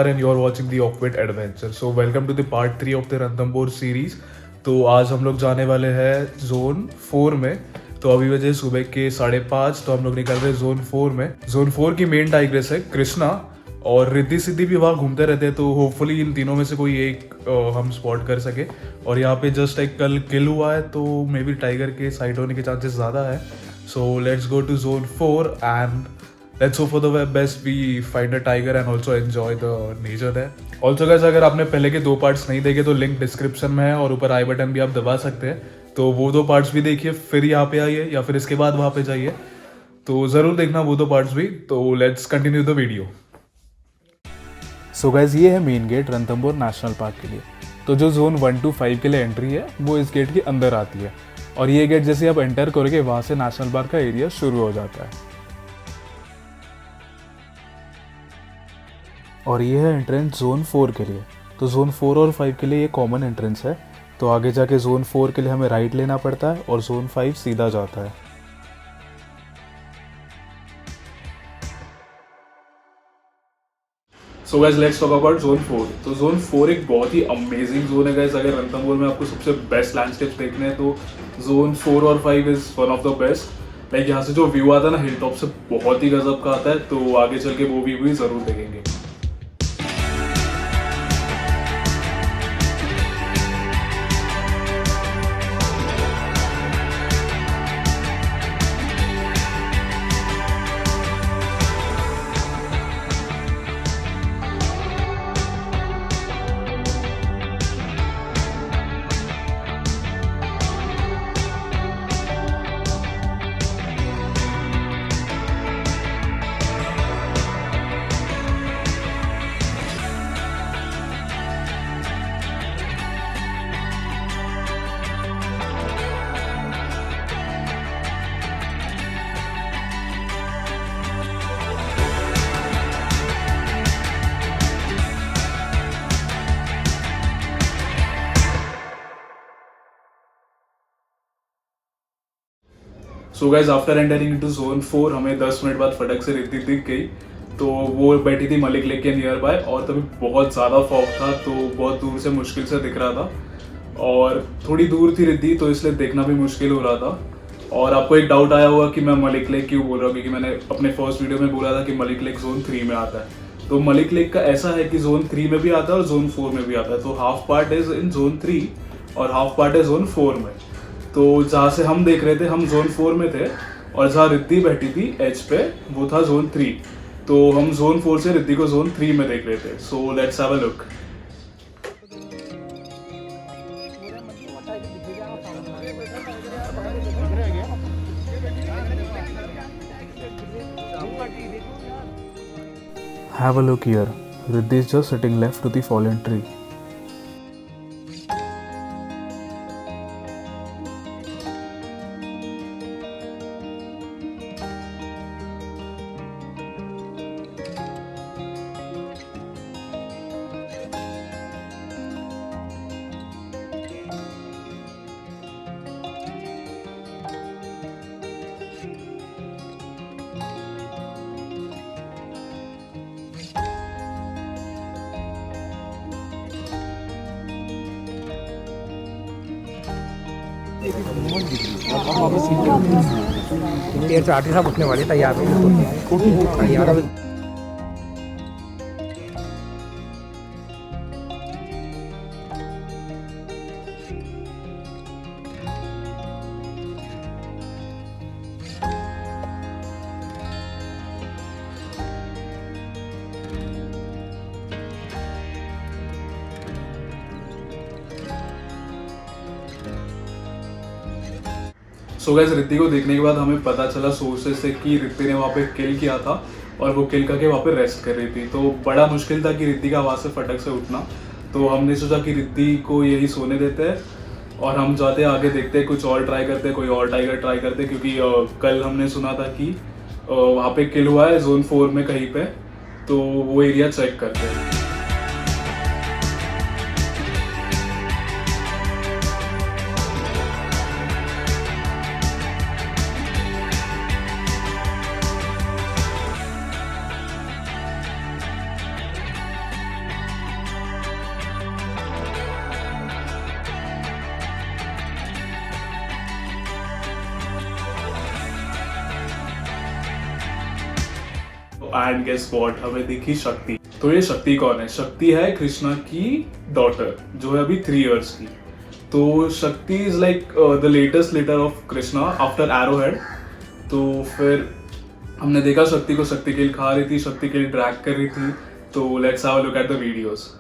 and you're watching the Awkward Adventure. So welcome to the part 3 of the Ranthambore series. तो आज हम लोग जाने वाले हैं जोन 4 में. तो अभी बजे सुबह के 5:30. तो हम लोग निकल रहे हैं जोन 4 में. जोन 4 की मेन टाइग्रेस है कृष्णा और रिद्धि सिद्धि भी वहाँ घूमते रहते हैं. तो होपफुली इन तीनों में से कोई एक हम स्पॉट कर सके. और यहाँ पे जस्ट एक कल किल हुआ है तो मे बी टाइगर के साइड होने के चांसेस ज़्यादा है. So let's go to zone 4 and let's hope for the best we find a tiger and also enjoy the nature there. Also guys, अगर आपने पहले के 2 पार्ट्स नहीं देखे तो लिंक डिस्क्रिप्शन में है और ऊपर आई बटन भी आप दबा सकते हैं. तो वो 2 पार्ट्स भी देखिए, फिर यहाँ पे आइए या फिर इसके बाद वहाँ पे जाइए. तो ज़रूर देखना वो 2 पार्ट्स भी. तो let's continue the video. So guys, ये है main gate Ranthambore national park के लिए. तो जो जोन 1 to 5 के लिए एंट्री है वो इस गेट के अंदर आती है. और ये गेट जैसे आप एंटर करोगे वहाँ से नेशनल पार्क का एरिया शुरू हो जाता है. और ये है एंट्रेंस जोन 4 के लिए. तो जोन 4 और 5 के लिए ये कॉमन एंट्रेंस है. तो आगे जाके जोन 4 के लिए हमें राइट लेना पड़ता है और जोन 5 सीधा जाता है. So guys, let's talk about zone 4. तो जोन 4 एक बहुत ही अमेजिंग जोन है गाइस. अगर रणथंभौर में आपको सबसे बेस्ट लैंडस्केप्स देखने हैं तो जोन 4 और 5 is one of the best. Like यहाँ से जो व्यू आता है ना हिल टॉप से, बहुत ही गजब का आता है. तो आगे चल के वो व्यू भी जरूर देखेंगे. So guys, after entering into zone 4 हमें 10 मिनट बाद फटक से रिद्धि दिख गई. तो वो बैठी थी मलिक लेक के नियर बाय और तभी बहुत ज़्यादा फॉग था तो बहुत दूर से मुश्किल से दिख रहा था. और थोड़ी दूर थी रिद्धि तो इसलिए देखना भी मुश्किल हो रहा था. और आपको एक डाउट आया होगा कि मैं मलिक लेक क्यों बोल रहा हूँ, क्योंकि मैंने अपने फर्स्ट वीडियो में बोला था कि मलिक लेक जोन 3 में आता है. तो मलिक लेक का ऐसा है कि जोन 3 में भी आता है और जोन 4 में भी आता है. तो half part is in zone 3 और हाफ पार्ट है जोन 4 में. तो जहाँ से हम देख रहे थे हम जोन 4 में थे और जहाँ रिद्धि बैठी थी एज पे वो था जोन 3. तो हम जोन 4 से रिद्धि को जोन 3 में देख रहे थे. So let's have a look. Have a look here. Riddhi is just sitting left to the fallen tree. देर से आर्टिस्ट साहब उठने वाले तैयार नहीं. सो गाइस, रिद्धि को देखने के बाद हमें पता चला सोर्सेज से कि रिद्धि ने वहाँ पे किल किया था और वो किल करके वहाँ पे रेस्ट कर रही थी. तो बड़ा मुश्किल था कि रिद्धि का आवाज़ से फटक से उठना. तो हमने सोचा कि रिद्धि को यही सोने देते हैं और हम जाते हैं आगे देखते हैं, कुछ और ट्राई करते हैं, कोई और टाइगर ट्राई करते हैं. क्योंकि कल हमने सुना था कि वहाँ पे किल हुआ है जोन 4 में कहीं पे. तो वो एरिया चेक करते हैं. एंड गेस व्हाट, हमें दिखी शक्ति। तो ये शक्ति कौन है? शक्ति है कृष्णा की डॉटर जो है अभी 3 years की। तो Shakti is like the latest letter of Krishna after arrowhead. तो फिर हमने देखा शक्ति को, शक्ति के लिए खा रही थी, शक्ति के लिए ड्रैग कर रही थी। तो let's have a look at the videos.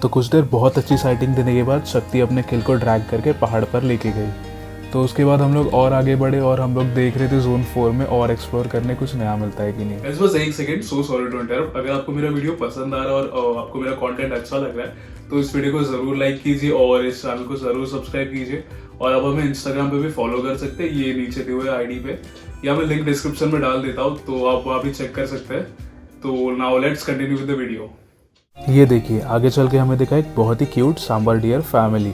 तो कुछ देर बहुत अच्छी साइटिंग देने के बाद शक्ति अपने किल को ड्रैग करके पहाड़ पर लेके गई। तो उसके बाद हम लोग और आगे बढ़े और हम लोग देख रहे थे जोन 4 में और एक्सप्लोर करने कुछ नया मिलता है कि नहीं। बस एक second, so sorry to interrupt. अगर आपको मेरा वीडियो पसंद आ रहा है और आपको मेरा कंटेंट अच्छा लग रहा है तो इस वीडियो को ज़रूर लाइक कीजिए और इस चैनल को ज़रूर सब्सक्राइब कीजिए। और अब हमें इंस्टाग्राम पे भी फॉलो कर सकते हैं, ये नीचे दिए हुए आईडी पे, या मैं लिंक डिस्क्रिप्शन में डाल देता हूँ, तो आप वहाँ भी चेक कर सकते हैं। तो now let's continue with the video. ये देखिए, आगे चल के हमें दिखा एक बहुत ही cute sambar deer family.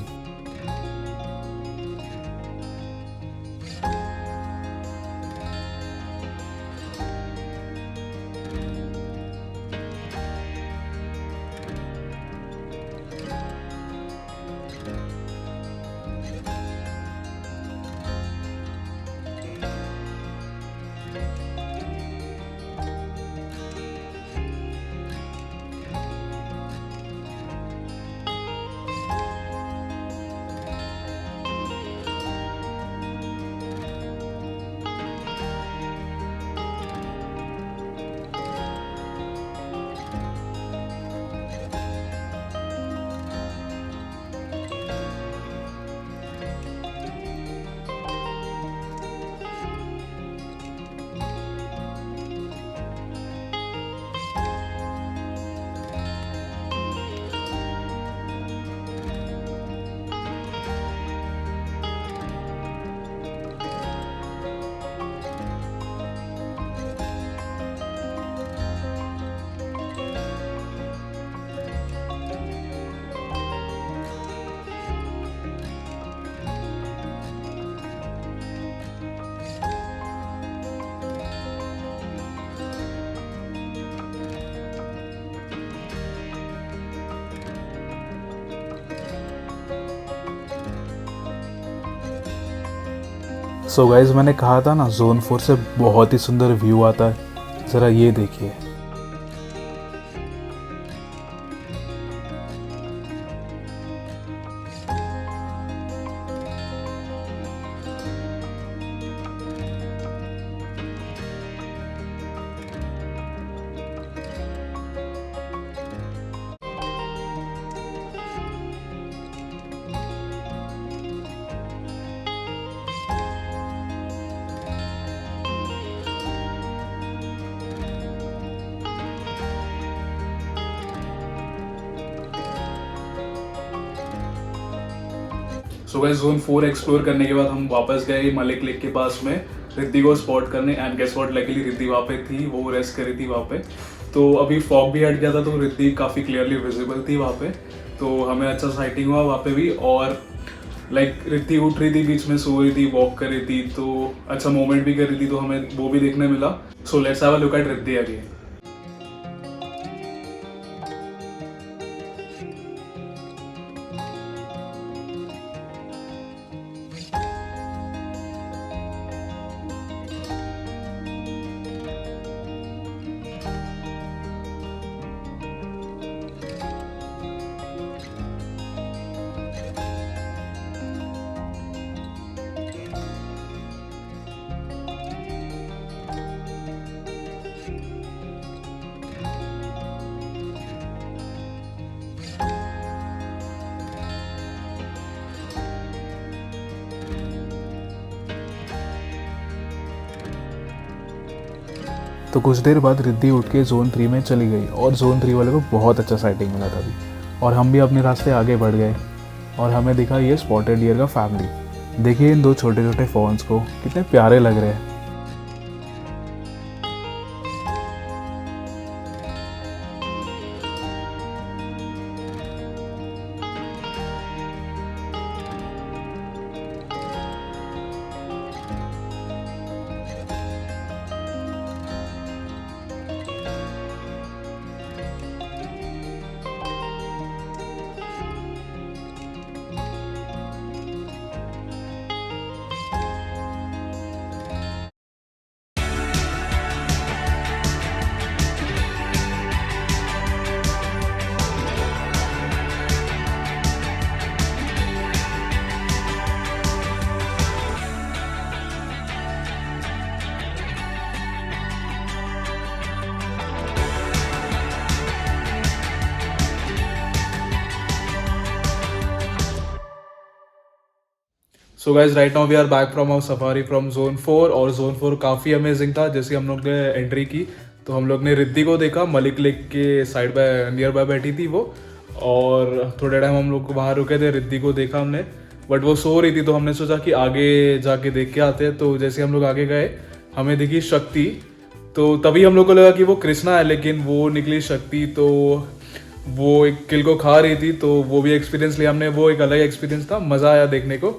So guys, मैंने कहा था ना जोन 4 से बहुत ही सुंदर व्यू आता है। ज़रा ये देखिए। सो गाइस, जोन 4 एक्सप्लोर करने के बाद हम वापस गए मलिक लेक के पास में रिद्धि को स्पॉट करने। And guess what, luckily Riddhi वहाँ पे थी, वो रेस्ट कर रही थी वहाँ पे। तो अभी फॉग भी हट गया था, तो रिद्धि काफ़ी क्लियरली विजिबल थी वहाँ पे। तो हमें अच्छा साइटिंग हुआ वहाँ पे भी। और रिद्धि उठ रही थी, बीच में सो रही थी, वॉक कर रही थी, तो अच्छा मूवमेंट भी कर रही थी, तो हमें वो भी देखने मिला। So let's have a look at Riddhi again. तो कुछ देर बाद रिद्धि उठ के जोन 3 में चली गई और जोन 3 वाले को बहुत अच्छा साइटिंग मिला था अभी। और हम भी अपने रास्ते आगे बढ़ गए और हमें दिखा ये स्पॉटेड डियर का फैमिली। देखिए इन दो छोटे छोटे फॉन्स को, कितने प्यारे लग रहे हैं। So guys, right now we are back from our safari from zone 4। और जोन 4 काफ़ी अमेजिंग था। जैसे हम लोग ने एंट्री की तो हम लोग ने रिद्धि को देखा, मलिक लेक के साइड बाय नियर बाय बैठी थी वो। और थोड़े टाइम हम लोग बाहर रुके थे, रिद्धि को देखा हमने, बट वो सो रही थी तो हमने सोचा कि आगे जाके देख के आते हैं। तो जैसे हम लोग आगे गए हमें दिखी शक्ति, तो तभी हम लोग को लगा कि वो कृष्णा है, लेकिन वो निकली शक्ति। तो वो एक किल को खा रही थी, तो वो भी एक्सपीरियंस लिया हमने, वो एक अलग एक्सपीरियंस था, मज़ा आया देखने को।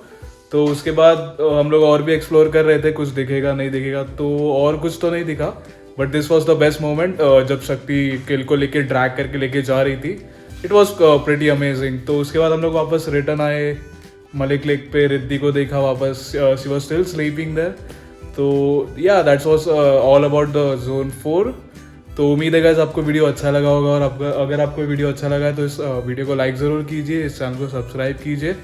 तो उसके बाद हम लोग और भी एक्सप्लोर कर रहे थे, कुछ दिखेगा नहीं दिखेगा, तो और कुछ तो नहीं दिखा, but this was the best moment जब शक्ति किल को लेके ड्रैग करके लेके जा रही थी। It was pretty amazing. तो उसके बाद हम लोग वापस रिटर्न आए मलिक लेक पे, रिद्धि को देखा वापस, she was still sleeping there. तो yeah that's was all about the zone 4। तो उम्मीद है गाइस आपको वीडियो अच्छा लगा होगा, और अगर आपको वीडियो अच्छा लगा है तो इस वीडियो को लाइक ज़रूर कीजिए, इस चैनल को सब्सक्राइब कीजिए,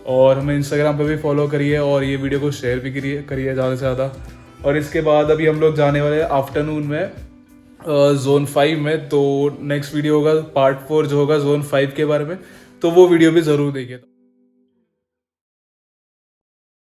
और हमें इंस्टाग्राम पे भी फॉलो करिए, और ये वीडियो को शेयर भी करिए ज़्यादा से ज़्यादा। और इसके बाद अभी हम लोग जाने वाले हैं आफ्टरनून में जोन 5 में। तो नेक्स्ट वीडियो होगा पार्ट 4 जो होगा जोन 5 के बारे में, तो वो वीडियो भी ज़रूर देखिए।